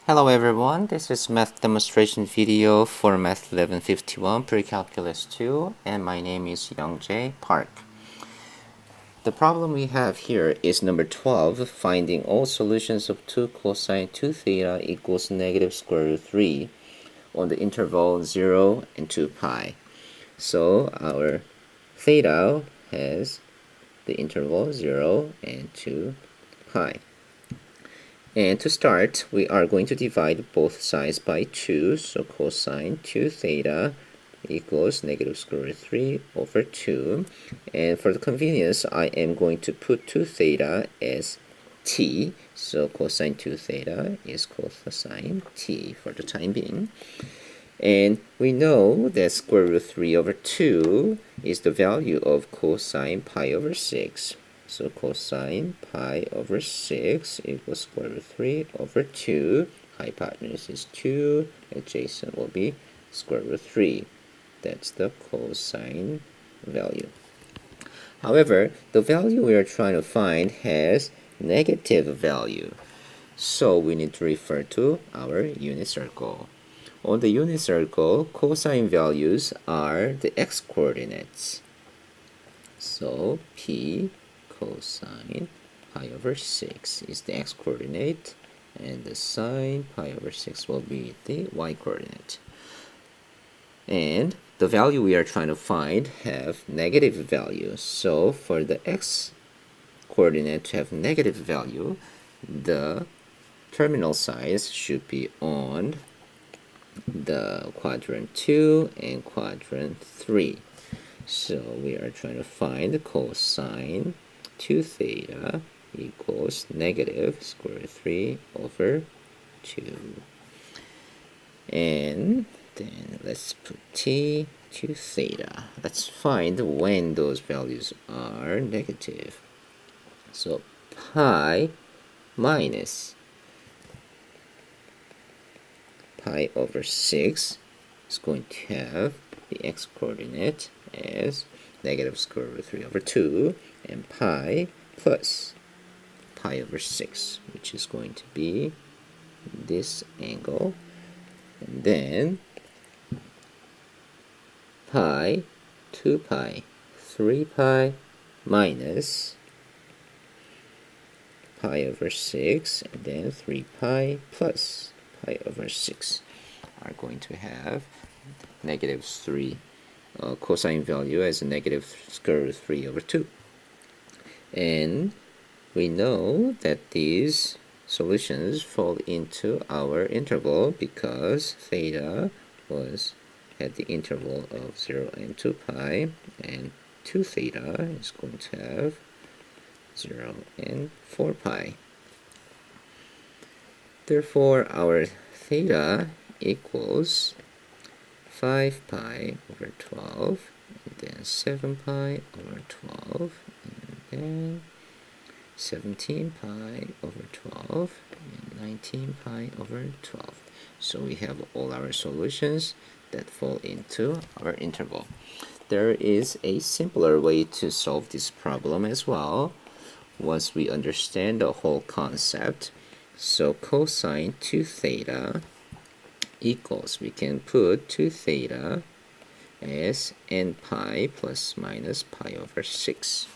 Hello everyone, this is math demonstration video for Math 1151 Pre-Calculus 2 and my name is YPark. The problem we have here is number 12, finding all solutions of 2 cosine 2 theta equals negative square root 3 on the interval 0 and 2 pi. So our theta has the interval 0 and 2 pi. And to start, we are going to divide both sides by 2, so cosine 2 theta equals negative square root 3 over 2. And for the convenience, I am going to put 2 theta as t, so cosine 2 theta is cosine t for the time being. And we know that square root 3 over 2 is the value of cosine pi over 6. So cosine pi over 6 equals square root 3 over 2. Hypotenuse is 2. Adjacent will be square root 3. That's the cosine value. However, the value we are trying to find has negative value. So we need to refer to our unit circle. On the unit circle, cosine values are the x-coordinates. So P cosine pi over 6 is the x-coordinate, and the sine pi over 6 will be the y-coordinate. And the value we are trying to find have negative value. So for the x-coordinate to have negative value, the terminal sides should be on the quadrant 2 and quadrant 3. So we are trying to find cosine 2 theta equals negative square root 3 over 2. And then let's put t 2 theta. Let's find when those values are negative. So pi minus pi over 6 is going to have the x-coordinate as negative square root 3 over 2, and pi plus pi over 6, which is going to be this angle, and then pi, 2 pi, 3 pi minus pi over 6, and then 3 pi plus pi over 6 are going to have negative 3 cosine value as a negative square root 3 over 2. And we know that these solutions fall into our interval because theta had the interval of 0 and 2 pi, and 2 theta is going to have 0 and 4 pi. Therefore, our theta equals 5 pi over 12, and then 7 pi over 12, and then 17 pi over 12, and 19 pi over 12. So we have all our solutions that fall into our interval. There is a simpler way to solve this problem as well once we understand the whole concept. So cosine 2 theta equals, we can put 2 theta as n pi plus minus pi over 6.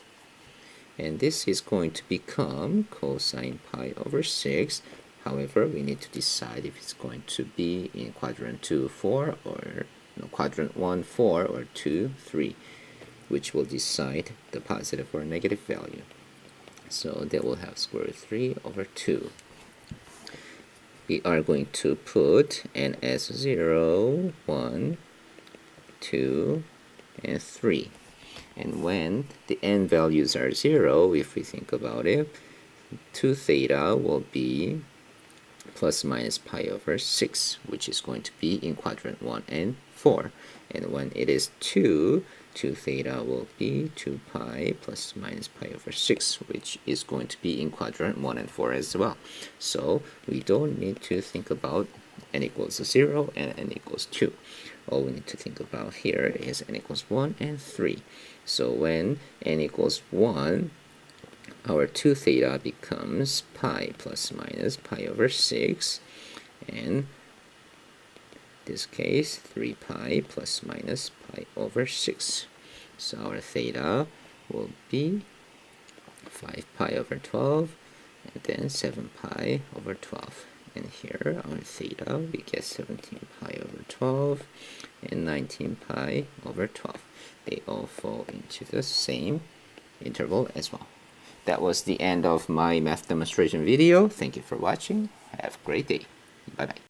And this is going to become cosine pi over 6. However, we need to decide if it's going to be in quadrant 2, 4, or quadrant 1, 4, or 2, 3, which will decide the positive or negative value. So that will have square root 3 over 2. We are going to put n as 0, 1, 2, and 3. And when the n values are 0, if we think about it, 2 theta will be plus minus pi over 6, which is going to be in quadrant 1 and 4. And when it is 2 theta will be 2 pi plus minus pi over 6, which is going to be in quadrant 1 and 4 as well. So we don't need to think about n equals 0 and n equals 2. All we need to think about here is n equals 1 and 3. So when n equals 1, our 2 theta becomes pi plus minus pi over 6, and this case 3 pi plus minus pi over 6. So our theta will be 5 pi over 12 and then 7 pi over 12. And here our theta, we get 17 pi over 12 and 19 pi over 12. They all fall into the same interval as well. That was the end of my math demonstration video. Thank you for watching. Have a great day. Bye-bye.